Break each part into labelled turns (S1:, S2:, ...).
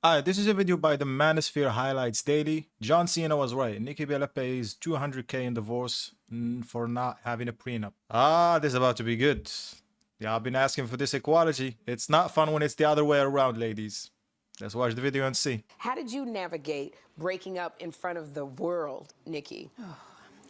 S1: Alright, this is a video by the Manosphere Highlights Daily. John Cena was right. Nikki Bella pays 200K in divorce for not having a prenup. This is about to be good. Yeah, I've been asking for this equality. It's not fun when it's the other way around, ladies. Let's watch the video and see.
S2: How did you navigate breaking up in front of the world, Nikki?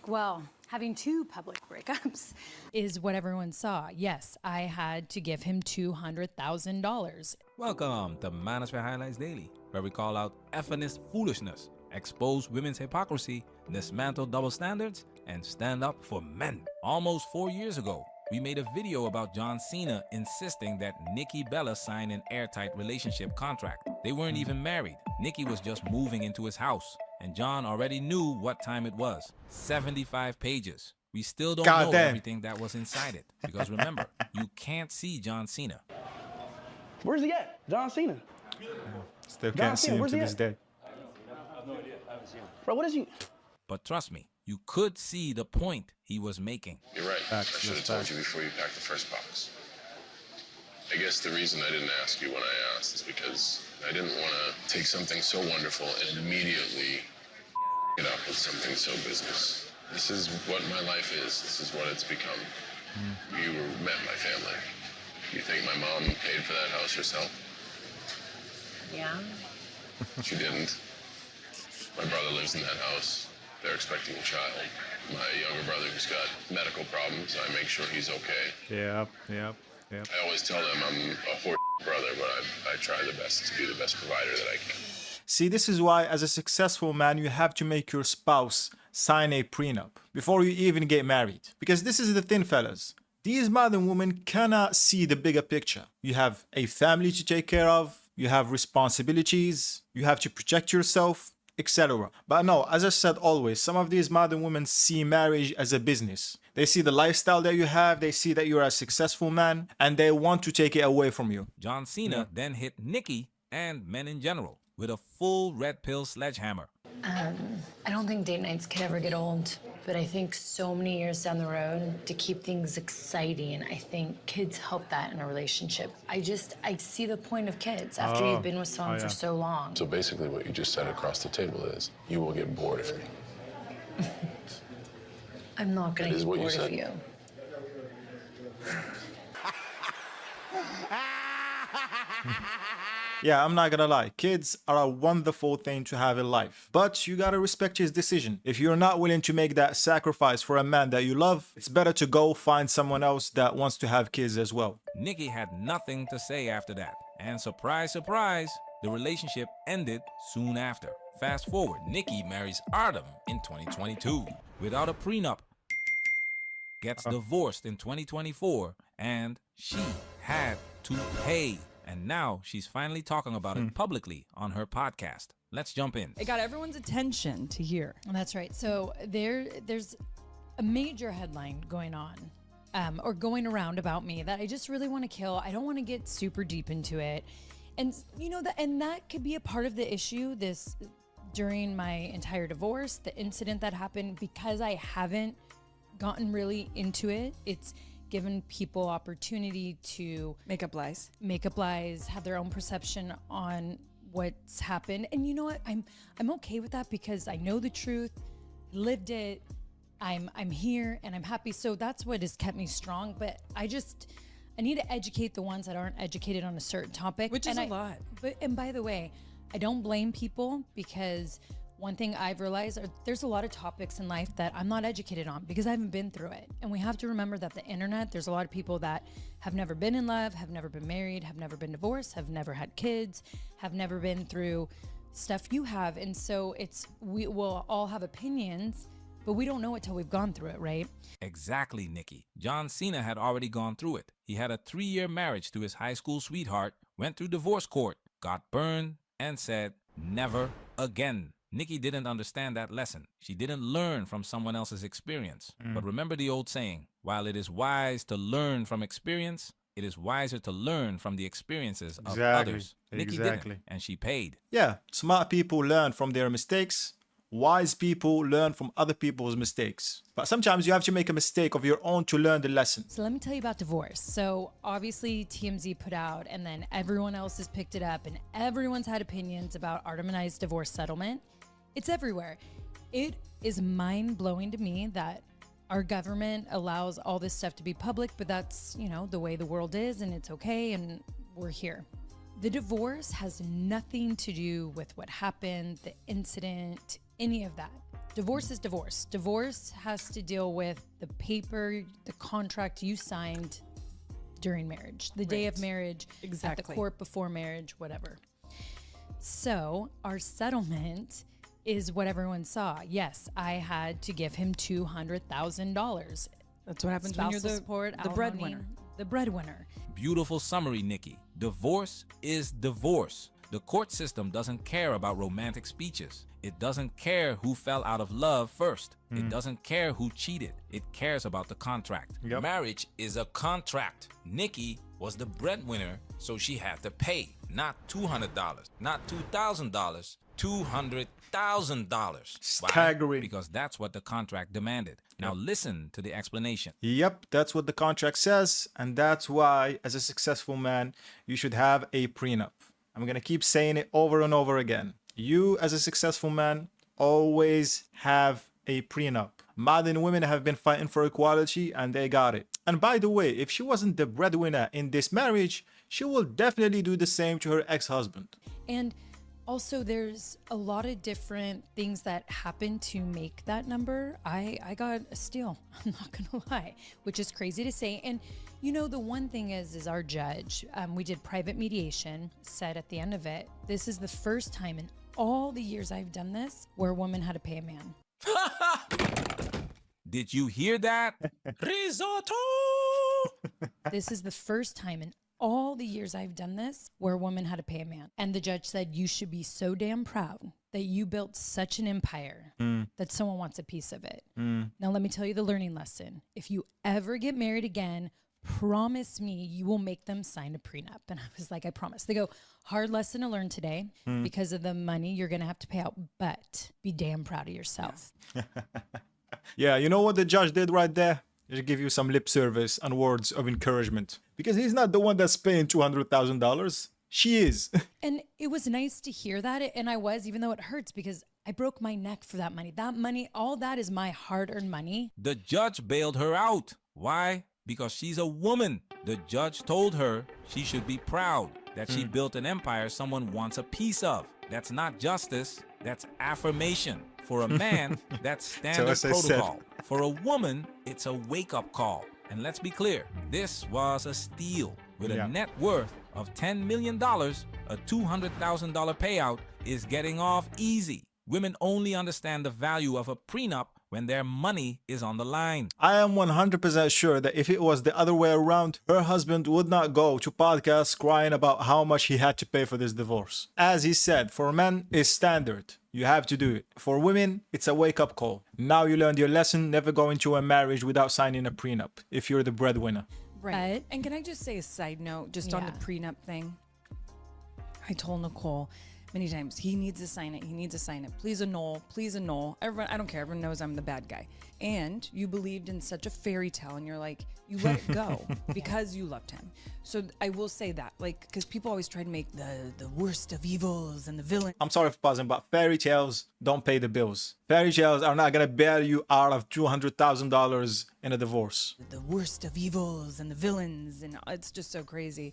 S3: Well, having two public breakups is what everyone saw. Yes, I had to give him $200,000.
S4: Welcome to Manosphere Highlights Daily, where we call out effeminist foolishness, expose women's hypocrisy, dismantle double standards, and stand up for men. Almost 4 years ago, we made a video about John Cena insisting that Nikki Bella sign an airtight relationship contract. They weren't even married. Nikki was just moving into his house, and John already knew what time it was. 75 pages. We still don't know everything that was inside it, because remember, you can't see John Cena.
S5: Where's he at? John Cena.
S1: Still can't see him to this day.
S5: I have no idea. I haven't seen him. Bro, what is he?
S4: But trust me, you could see the point he was making.
S6: You're right. I should have told you before you packed the first box. I guess the reason I didn't ask you when I asked is because I didn't want to take something so wonderful and immediately it up with something so business. This is what my life is. This is what it's become. You met my family. You think my mom paid for that house herself?
S2: Yeah.
S6: She didn't. My brother lives in that house. They're expecting a child. My younger brother who's got medical problems, I make sure he's okay.
S1: Yep.
S6: I always tell them I'm a poor brother, but I try the best to be the best provider that I can.
S1: See, this is why as a successful man, you have to make your spouse sign a prenup before you even get married. Because this is the thing, fellas. These modern women cannot see the bigger picture. You have a family to take care of, you have responsibilities, you have to protect yourself, etc. But no, as I said always, some of these modern women see marriage as a business. They see the lifestyle that you have, they see that you're a successful man, and they want to take it away from you.
S4: John Cena then hit Nikki and men in general with a full red pill sledgehammer.
S7: I don't think date nights can ever get old, but I think so many years down the road, to keep things exciting, I think kids help that in a relationship. I see the point of kids after you've been with someone for so long.
S6: So basically what you just said across the table is, you will get bored of me.
S7: I'm not gonna get bored of you.
S1: Yeah, I'm not gonna lie, kids are a wonderful thing to have in life, but you gotta respect his decision. If you're not willing to make that sacrifice for a man that you love, it's better to go find someone else that wants to have kids as well.
S4: Nikki had nothing to say after that, and surprise, surprise, the relationship ended soon after. Fast forward, Nikki marries Artem in 2022 without a prenup, gets divorced in 2024, and she had to pay. And now she's finally talking about it publicly on her podcast. Let's jump in.
S8: It got everyone's attention to hear.
S3: That's right. So there's a major headline going on or going around about me that I just really want to kill. I don't want to get super deep into it. And that could be a part of the issue during my entire divorce, the incident that happened, because I haven't gotten really into it. It's given people opportunity to
S8: make up lies,
S3: have their own perception on what's happened. And you know what? I'm okay with that because I know the truth, lived it. I'm here and I'm happy. So that's what has kept me strong. But I need to educate the ones that aren't educated on a certain topic,
S8: which is a lot.
S3: And by the way, I don't blame people, because one thing I've realized, there's a lot of topics in life that I'm not educated on because I haven't been through it. And we have to remember that the internet, there's a lot of people that have never been in love, have never been married, have never been divorced, have never had kids, have never been through stuff you have. And so we will all have opinions, but we don't know it till we've gone through it, right?
S4: Exactly, Nikki. John Cena had already gone through it. He had a 3-year marriage to his high school sweetheart, went through divorce court, got burned, and said, never again. Nikki didn't understand that lesson. She didn't learn from someone else's experience. But remember the old saying, while it is wise to learn from experience, it is wiser to learn from the experiences of others. Nikki didn't, and she paid.
S1: Yeah, smart people learn from their mistakes, Wise people learn from other people's mistakes. But sometimes you have to make a mistake of your own to learn the lesson.
S3: So let me tell you about divorce. So obviously TMZ put out, and then everyone else has picked it up, and everyone's had opinions about Artem and I's divorce settlement. It's everywhere. It is mind-blowing to me that our government allows all this stuff to be public, but that's, you know, the way the world is, and it's okay, and we're here. The divorce has nothing to do with what happened, the incident, any of that. Divorce is divorce. Divorce has to deal with the paper, the contract you signed during marriage, the day of marriage, at
S8: Exactly.
S3: the court before marriage, whatever. So our settlement is what everyone saw. Yes, I had to give him $200,000.
S8: That's what happens when you're
S3: Spousal support,
S8: the breadwinner.
S3: The breadwinner.
S4: Beautiful summary, Nikki. Divorce is divorce. The court system doesn't care about romantic speeches. It doesn't care who fell out of love first. It doesn't care who cheated. It cares about the contract.
S1: Yep.
S4: Marriage is a contract. Nikki was the breadwinner, so she had to pay. Not $200, not $2,000, $200,000.
S1: Staggering.
S4: Because that's what the contract demanded. Now listen to the explanation.
S1: Yep, that's what the contract says, and that's why, as a successful man, you should have a prenup. I'm gonna keep saying it over and over again. You, as a successful man, always have a prenup. Modern women have been fighting for equality, and they got it. And by the way, if she wasn't the breadwinner in this marriage, she will definitely do the same to her ex-husband.
S3: And also, there's a lot of different things that happen to make that number. I got a steal, I'm not gonna lie, which is crazy to say. And you know, the one thing is our judge, we did private mediation, said at the end of it, this is the first time in all the years I've done this where a woman had to pay a man.
S4: Did you hear that? Risotto!
S3: This is the first time in all the years I've done this where a woman had to pay a man. And the judge said, you should be so damn proud that you built such an empire that someone wants a piece of it. Now, let me tell you the learning lesson. If you ever get married again, promise me you will make them sign a prenup. And I was like, I promise. They go, hard lesson to learn today because of the money you're going to have to pay out, but be damn proud of yourself.
S1: Yeah, you know what the judge did right there? He give you some lip service and words of encouragement. Because he's not the one that's paying $200,000. She is.
S3: And it was nice to hear that. And I was, even though it hurts, because I broke my neck for that money. That money, all that is my hard-earned money.
S4: The judge bailed her out. Why? Because she's a woman. The judge told her she should be proud that she built an empire someone wants a piece of. That's not justice, that's affirmation. For a man, that's standard protocol. For a woman, it's a wake-up call. And let's be clear, this was a steal. With a net worth of $10 million, a $200,000 payout is getting off easy. Women only understand the value of a prenup when their money is on the line.
S1: I am 100% sure that if it was the other way around, her husband would not go to podcasts crying about how much he had to pay for this divorce. As he said, for men, it's standard. You have to do it. For women, it's a wake-up call. Now you learned your lesson, never go into a marriage without signing a prenup if you're the breadwinner.
S8: Right. And can I just say a side note, just on the prenup thing? I told Nicole many times, he needs to sign it. He needs to sign it. Please annul. Please annul. Everyone, I don't care. Everyone knows I'm the bad guy. And you believed in such a fairy tale, and you're like, you let it go because you loved him. So I will say that, like, because people always try to make the worst of evils and the villain.
S1: I'm sorry for pausing, but fairy tales don't pay the bills. Fairy tales are not going to bail you out of $200,000 in a divorce.
S8: The worst of evils and the villains, and it's just so crazy.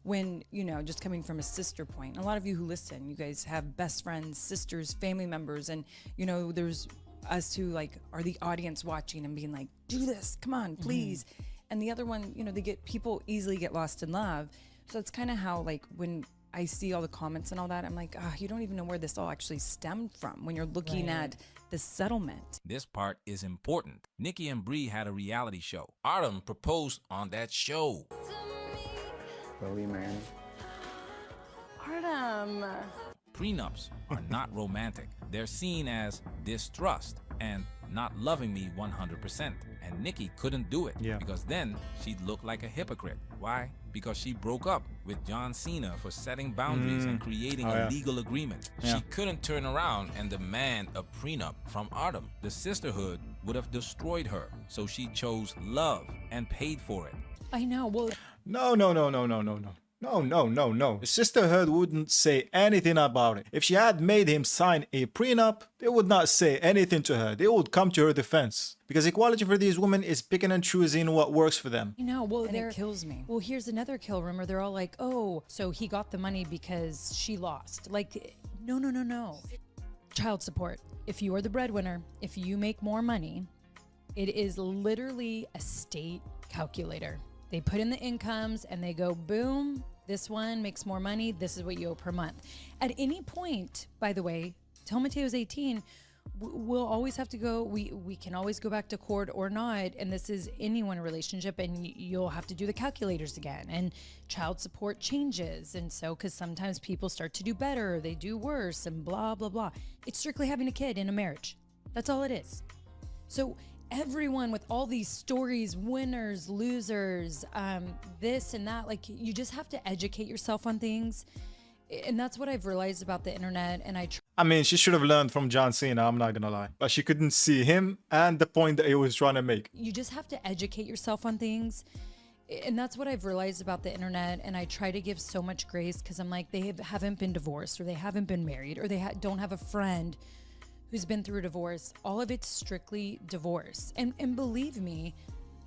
S8: When, you know, just coming from a sister point, a lot of you who listen, you guys have best friends, sisters, family members, and, you know, there's us who, like, are the audience watching and being like, do this, come on, please. And the other one, you know, people easily get lost in love. So it's kind of how, like, when I see all the comments and all that, I'm like, you don't even know where this all actually stemmed from when you're looking at the settlement.
S4: This part is important. Nikki and Bree had a reality show. Artem proposed on that show.
S5: Slowly, man.
S2: Artem.
S4: Prenups are not romantic. They're seen as distrust and not loving me 100%. And Nikki couldn't do it
S1: Yeah.
S4: because then she'd look like a hypocrite. Why? Because she broke up with Cena for setting boundaries and creating
S1: Oh,
S4: a
S1: yeah.
S4: legal agreement.
S1: Yeah.
S4: She couldn't turn around and demand a prenup from Artem. The sisterhood would have destroyed her. So she chose love and paid for it.
S3: I know. Well,
S1: No, no, no, no, no, no, no. No, no, no, no. The sisterhood wouldn't say anything about it. If she had made him sign a prenup, they would not say anything to her. They would come to her defense. Because equality for these women is picking and choosing what works for them.
S3: I know. Well,
S8: And it kills me.
S3: Well, here's another kill rumor. They're all like, "Oh, so he got the money because she lost." Like, no, no, no, no. Child support. If you are the breadwinner, if you make more money, it is literally a state calculator. They put in the incomes and they go, boom, this one makes more money. This is what you owe per month. At any point, by the way, till Mateo's 18, we'll always have to go. We can always go back to court or not. And this is anyone relationship, and you'll have to do the calculators again. And child support changes. And so, because sometimes people start to do better, or they do worse, and blah, blah, blah. It's strictly having a kid in a marriage. That's all it is. So everyone with all these stories, winners, losers, this and that, like, you just have to educate yourself on things. And that's what I've realized about the internet. And
S1: I mean, she should have learned from John Cena, I'm not gonna lie. But she couldn't see him and the point that he was trying to make.
S3: you just have to educate yourself on things. And that's what I've realized about the internet. And I try to give so much grace because I'm like, they haven't been divorced, or they haven't been married, or they don't have a friend who's been through a divorce. All of it's strictly divorce. And believe me,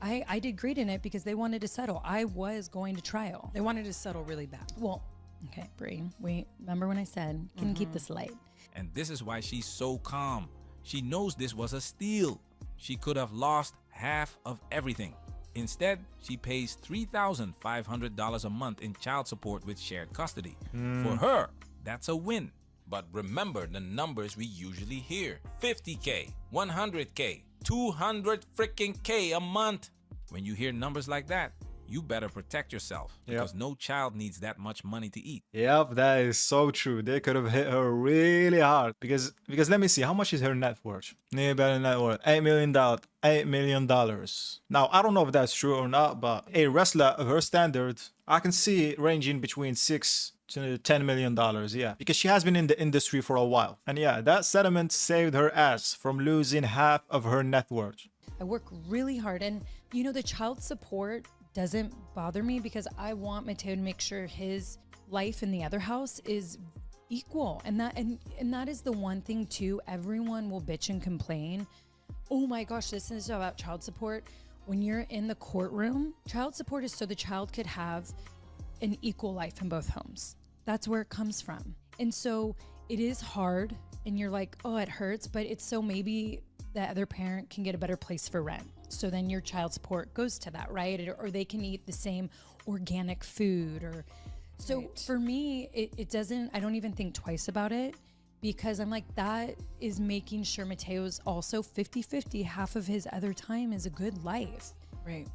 S3: I did great in it because they wanted to settle. I was going to trial.
S8: They wanted to settle really bad.
S3: Well, okay, Brie, remember when I said, can you keep this light?
S4: And this is why she's so calm. She knows this was a steal. She could have lost half of everything. Instead, she pays $3,500 a month in child support with shared custody. For her, that's a win. But remember the numbers we usually hear. 50K, 100K, 200 freaking K a month. When you hear numbers like that, you better protect yourself because no child needs that much money to eat.
S1: Yep, that is so true. They could have hit her really hard because let me see, how much is her net worth? Nikki Bella net worth $8 million. $8 million. Now, I don't know if that's true or not, but a wrestler of her standard, I can see it ranging between $6 to $10 million. Yeah, because she has been in the industry for a while. And yeah, that settlement saved her ass from losing half of her net worth.
S3: I work really hard, and the child support doesn't bother me because I want Mateo to make sure his life in the other house is equal. And that is the one thing too. Everyone will bitch and complain. Oh my gosh, this is about child support. When you're in the courtroom, child support is so the child could have an equal life in both homes. That's where it comes from. And so it is hard, and you're like, oh, it hurts, but it's so maybe the other parent can get a better place for rent. So then your child support goes to that, right? Or they can eat the same organic food. Or so right. For me, it doesn't, I don't even think twice about it because I'm like, that is making sure Mateo's also 50-50. Half of his other time is a good life.
S8: Right.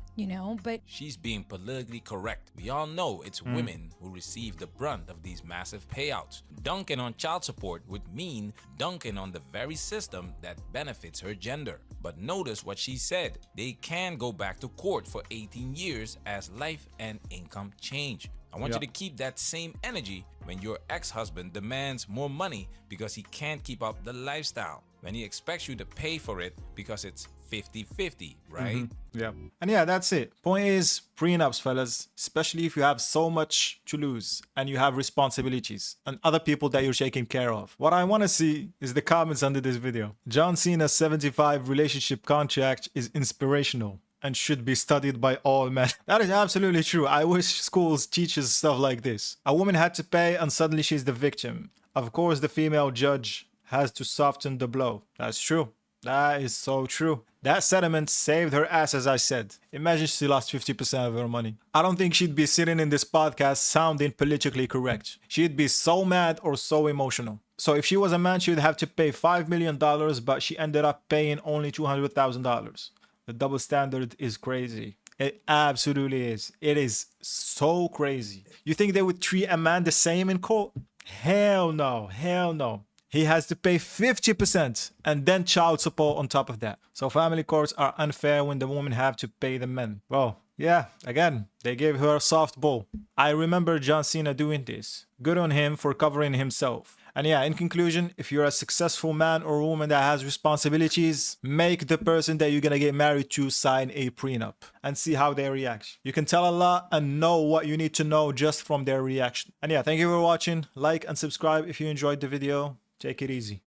S3: But
S4: she's being politically correct. We all know it's women who receive the brunt of these massive payouts. Dunking on child support would mean dunking on the very system that benefits her gender. But notice what she said. They can go back to court for 18 years as life and income change. I want you to keep that same energy when your ex-husband demands more money because he can't keep up the lifestyle. When he expects you to pay for it because it's 50-50, right?
S1: Yeah. And yeah, that's it. Point is, prenups, fellas, especially if you have so much to lose and you have responsibilities and other people that you're taking care of. What I want to see is the comments under this video. John Cena's 75 relationship contract is inspirational and should be studied by all men. That is absolutely true. I wish schools teaches stuff like this. A woman had to pay and suddenly she's the victim. Of course, the female judge has to soften the blow. That's true. That is so true. That settlement saved her ass, as I said. Imagine she lost 50% of her money. I don't think she'd be sitting in this podcast sounding politically correct. She'd be so mad or so emotional. So if she was a man, she'd have to pay $5 million, but she ended up paying only $200,000. The double standard is crazy. It absolutely is. It is so crazy. You think they would treat a man the same in court? Hell no. Hell no. he has to pay 50% and then child support on top of that. So family courts are unfair when the women have to pay the men. Well, yeah, again, they gave her a softball. I remember John Cena doing this. Good on him for covering himself. And yeah, in conclusion, if you're a successful man or woman that has responsibilities, make the person that you're gonna get married to sign a prenup and see how they react. You can tell a lot and know what you need to know just from their reaction. And yeah, thank you for watching. Like and subscribe if you enjoyed the video. Take it easy.